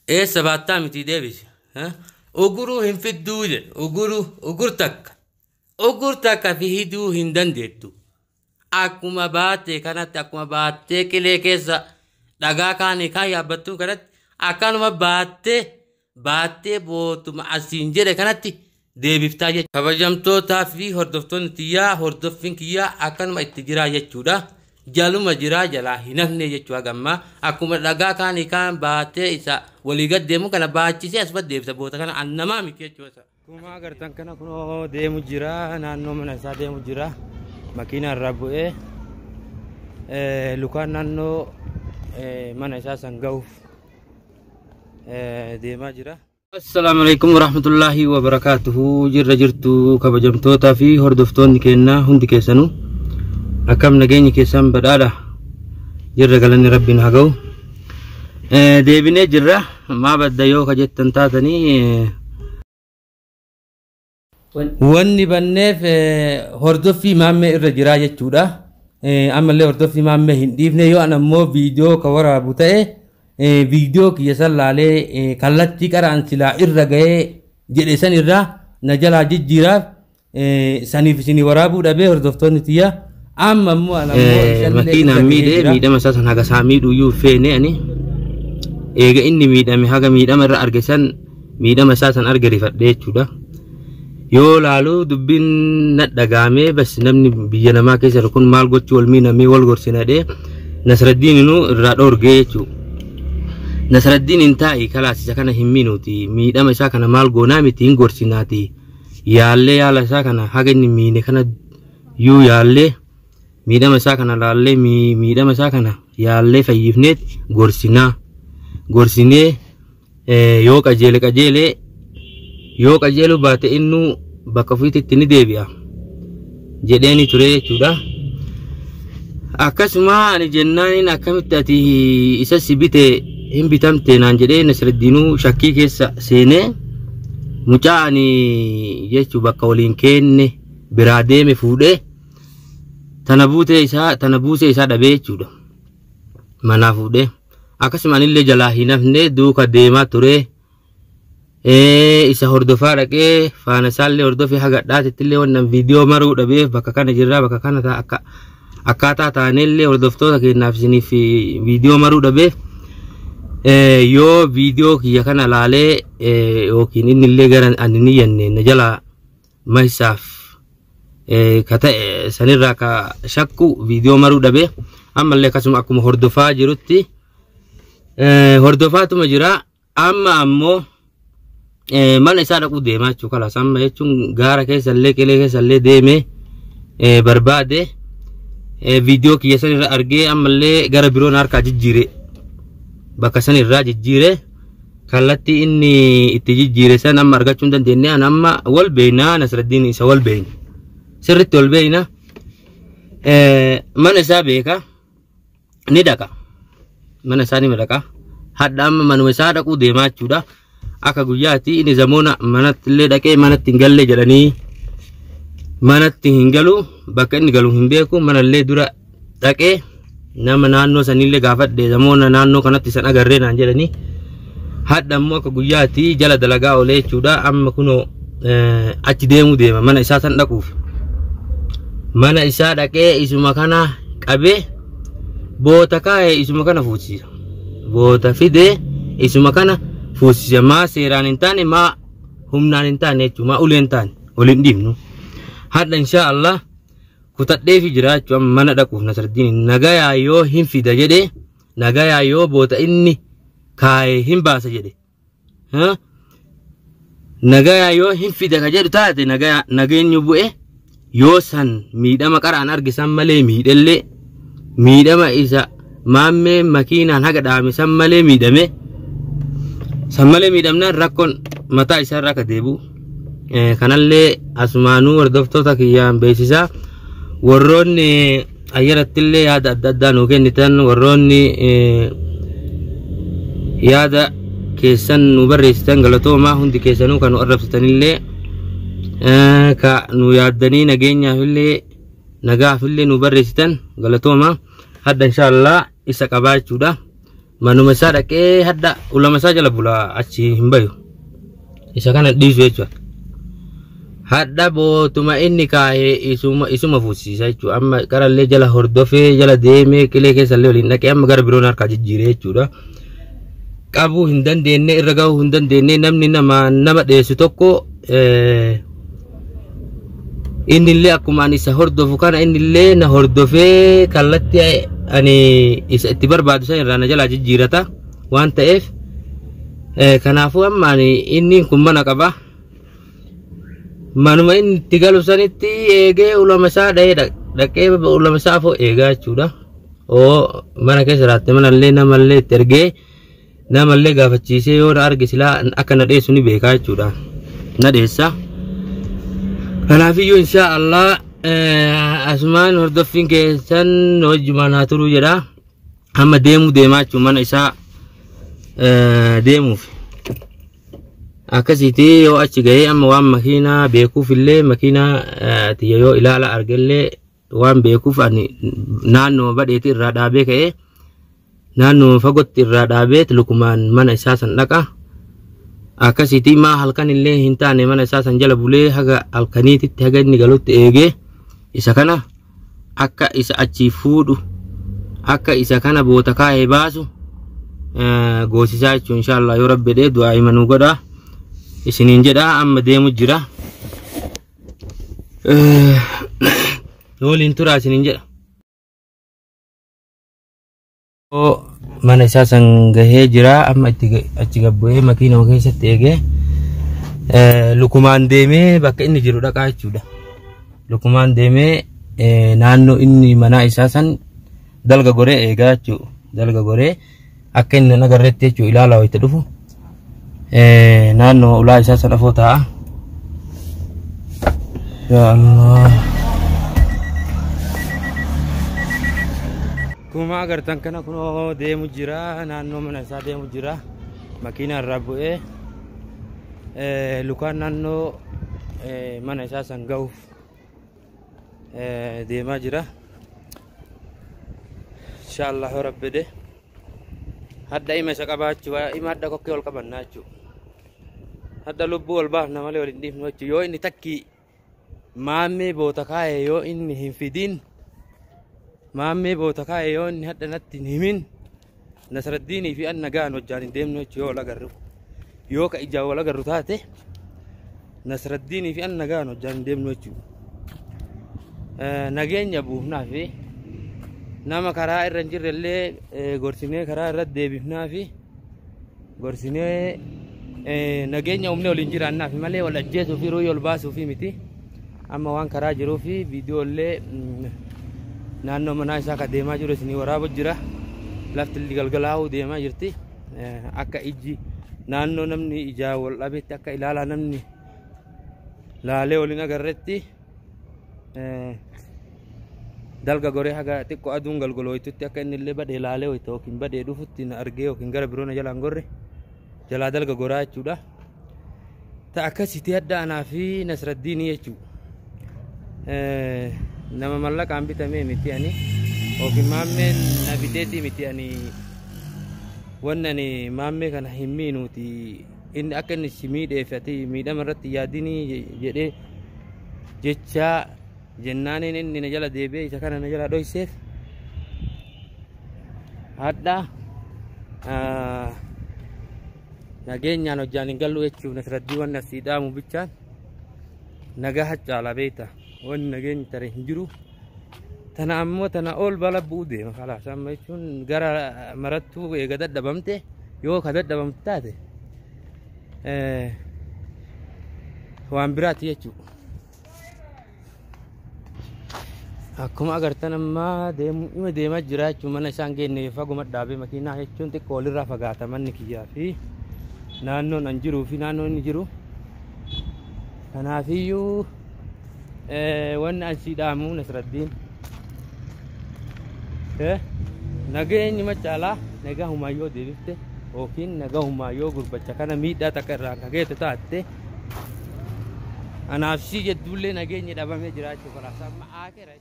إيه سبعة متي ديفيس ها أقولوا هم في الدولة أقولوا أقولتك في هدو هندن ديتو أكما باتة كانت أكما باتة كله كيسا دعا كاني كاي أبتو كانت أكان ما باتة بوتو ما أسينجر كانت ديفيس تاجي كبجمتو تافي هردفتون تيا هردفين كيا أكان ما اتجرا يجودا jalu majira jala hinafne jechuudha gamma akkuma dhagaa kan ikaan baatee isa waliigat deemu kana baachisee asbat deebisa boota kana annamaa miti jechuudha. Kuma agartan kana kunoo deemu jira naannoo mana isaa deemu jira makiina irraa bu'ee lukaan naannoo mana isaa san ga'uuf deemaa jira. Assalamualaikum warahmatullahi wabarakatuh. Jirra jirtu kabajamtoota fi hordoftoonni keenya hundi keessanuu akam nageenyi keessan badhaadha jirra galanni rabbiin haa ga'u deebinee jirra maa badda yoo ka jettan taatanii wanni banneef hordoffii maammee irra jiraa jechuudha ammallee hordoffii maammee hin dhiifne yoo an ammoo viidiyoo ka waraabu ta'e viidiyoo kiyya san laalee kallattii qaraan silaa irra ga'ee jedhe san irraa na jalaa jijjiiraaf saniif isinii waraabuu dhabee hordoftoonni tiyya amma ammoo makiina miidhama isaa san haga saa miidhuyyuu feene ani eega inni miidhame haga miidhama irra arge san miidhama isaa san arge rifadhe jechuudha yoo laaluu dubbiin nadhagaamee bas namni biyya namaa keessa kun maal gochuu wal miidhamee wal gorsinadhee Nasraddiininu irraa dhoorgee jechuudha. Nasraddiin hin taa'i kalaasisa kana hin miinuuti miidhama isaa kana maal goonaa miti hin gorsinaati yaallee yaala isaa kana haga inni miine kana yuu yaallee miidhama isaa kana laallee miidhama isaa kana yaallee fayyifneet gorsinee yoo qajeelu baate innu bakka ofiitti ni deebi'a jedheeni ture jechuudha. Akkasuma ani jennaan akkamitti ati isa si bite hin bitamte naan jedhee Nasraddiinuu shakkii keessa seenee mucaa ani jechuu bakka waliin keenne biraa deeme fuudhee tana buusee isaa dhabee jechuudha manaa fuudhee akkasuma anillee jalaa hin hafne duuka deemaa ture isa hordofaa dhaqee faana isaallee hordofee haga dhaatittillee wannan viidiyoo maruu dhabeef bakka kana jirraa bakka kana akkaataa taanellee hordoftoota keenyaaf isiniif viidiyoo maruu dhabeef yoo viidiyoo kiyya kana laalee yookiin innillee gara ani ni yenne na jalaa mahisaaf kata sanirraa ka shakku viidiyoo maruu dhabe ammallee akkasuma akkuma hordofaa jirutti hordofaatuma jira amma ammoo mana isaa dhaquu deemaa jechuu kalaas amma jechuun gaara keessallee qilee keessallee deemee barbaade viidiyoo kiyya sanirra argee ammallee gara biroon harkaa jijjiire bakka sanirraa jijjiire kallattii inni itti jijjiire san amma argachuu hin dandeenye an amma wal beeynaa Nasraddiin isa wal beeyna sirritti wal beeyna mana isaa beeka ni dhaqa mana isaa ni dhaqa hadda amma manuma isaa dhaquu deemaa jechuudha akka guyyaatti inni zamoona manatti illee dhaqee manatti hin galle jedhanii manatti hin galu bakka inni galu hin beeku manallee dura dhaqee nama naannoo sanillee gaafadhe zamoona naannoo kanatti san agarree naan jedhanii hadda ammoo akka guyyaatti jala dalagaa oolee jechuudha amma kunoo achi deema mana isaa san dhaquuf mana isaa dhaqee isuma kana qabee boota kaa'ee isuma kana fuusisa boota fidee isuma kana fuusisa maa seeraan hin taane maa humnaan hin taane jechuudha maa ulee hin taane waliin dhiibnu hadda inshaa Allah kutadhee fi jiraachuu mana dhaquuf Nasraddiin nagayaa yoo hin fida jedhee nagayaa yoo boota inni kaa'ee hin baasa jedhe nagayaa yoo hin fida ka jedhu taate nageenyu bu'e yoo san miidhama qaraan argisan malee miidhellee miidhama isa maammee makiinaan haga dhaame san malee miidhamnaan rakkoon mataa isaa irraa ka deebu kanallee asumaanuu hordoftoota kiyyaan beeksisaa warroonni ayyarattillee yaada adda addaa nuu kennitan warroonni yaada keessan nu barreessitan galatoomaa hundi keessanuu kan nu arrabsitanillee ka nu yaaddanii nageenyaafillee nagaafillee nu barreessitan galatoomaa hadda inshallah isa qabaachuudha manuma isaa dhaqee hadda ulama isaa jala bula achi hin bayu isa kana dhiisu jechuudha. Hadda bootuma inni kaa'ee isuma fuusiisa jechuudha. Amma qarallee jala hordofee jala deemee qilee keessallee waliin dhaqee amma gara biroon harkaa jijjiiree jechuudha. Qabuu hin dandeenye irra gahuu hin dandeenye namni nama dheessu tokko innillee akkuma ani isa hordofu kana innillee na hordofee kallattii ani isa itti barbaadu san irraa na jalaa jijjiirata waan ta'eef kanaafuu amma ani inni kun mana qaba. Manuma inni itti galu sanitti eegee ulama isaa dhaqee ulama isaa afoo eegaa jechuudha. Mana keessa raatte manallee namallee itti ergee namallee gaafachiisee yoo na arge silaa akka na dheessu ni beekaa jechuudha. Na dheessa. Kanaafiyyuu insha Allah asumaan hordoffiin keessan wajjumaan haa turuu jedha. Amma deemaa jechuun mana isaa deemuuf. Akkasitti yoo achi gahee amma waan makiinaa beekuuf illee makiinaa tiyya yoo ilaala argellee waan beekuuf ani naannoo badheeti irraa dhaabee ka'ee naannoo fagootti irraa dhaabee lukumaan mana isaa san dhaqa. Akkasitti maa halkan illee hin taane mana isaa san jala bulee haga halkaniititti haga inni galutti eegee isa kana akka isa achi fuudhu akka isa kana boota kaa'ee baasu goosisaa jechuun inshallah yoo rabbi jedhee du'aa himanuu godha. Isiniin jedha amma deemu jira. Waliin turaa isiniin jedha. Mana isaa san gahee jira amma achi gabbu'ee makiinama keessatti eegee lukumaan deemee bakka inni jiru dhaqaa jechuudha. Lukumaan deemee naannoo inni mana isaa san dalga goree eegaa jechuudha. Dalga goree akka inni nagarreetti jechuudha ilaalaa wayita dhufu. Naannoo ulaa isaa san afoo ta'a. Ya Allah. Kuma agartan kana kunoo deemu jira naannoo mana isaa deemu jira makiina irraa bu'ee lukaan naannoo mana isaa san gahuuf deemaa jira. Inshallah yoo rabbi jedhe hadda ima isa qabaachuu ima hadda kokkee ol qabannaa jechuudha. Hadda lubbuu ol baafna malee waliin dhiifnu jechuudha. Yoo inni takki maammee boota kaa'e yoo inni hin fidin maammee boota kaa'e yoo inni hadda natti hin himin Nasraddiinii fi anna gaan hojjaan hin deemnu jechuudha. Yoo wal agarru yoo ka ijaa wal agarru taate Nasraddiinii fi anna gaan hojjaan hin deemnu jechuudha. Nageenya buufnaa fi nama karaa irra hin jirrellee gorsinee karaa irra deebifnaa fi gorsinee nageenya umne waliin jiraannaa fi malee wal ajjeesuu fi ruuyii ol baasuu fi miti. Amma waan karaa jiruu fi viidiyoolee naannoo manaa isaa ka deemaa jiru isinii waraabu jira. Lafti galgalaa'uu deemaa jirti. Akka iji naannoo namni ijaa wal dhabetti akka ilaalaa namni laalee waliin agarretti dalga goree haga xiqqoo aduun galgolooytutti akka inni illee badee laalee wayita yookiin badee dhufutti na argee yookiin gara biroo na jalaan gorre jalaa dalga goraa jechuudha. Ta akkasitti hadda anaa fi Nasraddiinii jechuudha. Nama mallaqaan bitamee miti ani yookiin maammeen na biteetii miti ani wannani maammee kana hin miinuuti inni akka inni si miidheeffate miidhama irratti yaadinii jedhee jecha jennaaniin inni na jala deebi'ee isa kana na jala dhoyseef hadda nageenyaan hojjaan hin gallu jechuuf Nasraddii wanni asii dhaamu bichaan nagaa haccaalaa beekta wanni nageenyi tare hin jiru. Tana ammoo tana ol bala bu'uu deema khalaas amma jechuun gara marattuu eega dadhabamte yoo ka dadhabamte taate waan biraati jechuudha. Akkuma agartan amma deemaa jira jechuun mana isaan geenne faguma dhaabee makiinaa jechuun xiqqoo walirraa fagaata manni kiyyaa fi naannoon an jiruu fi naannoon inni jiru. Kanaafiyyuu wanni asii dhaamu Nasraddiin nageenyi macaalaa nagaa humaayyoo deebifte yookiin nagaa humaayyoo gurbacha kana miidhaa takka irraan kageete taatte anaaf si jedduullee nageenyi dhabamee jiraachuu kalaas amma aakeera.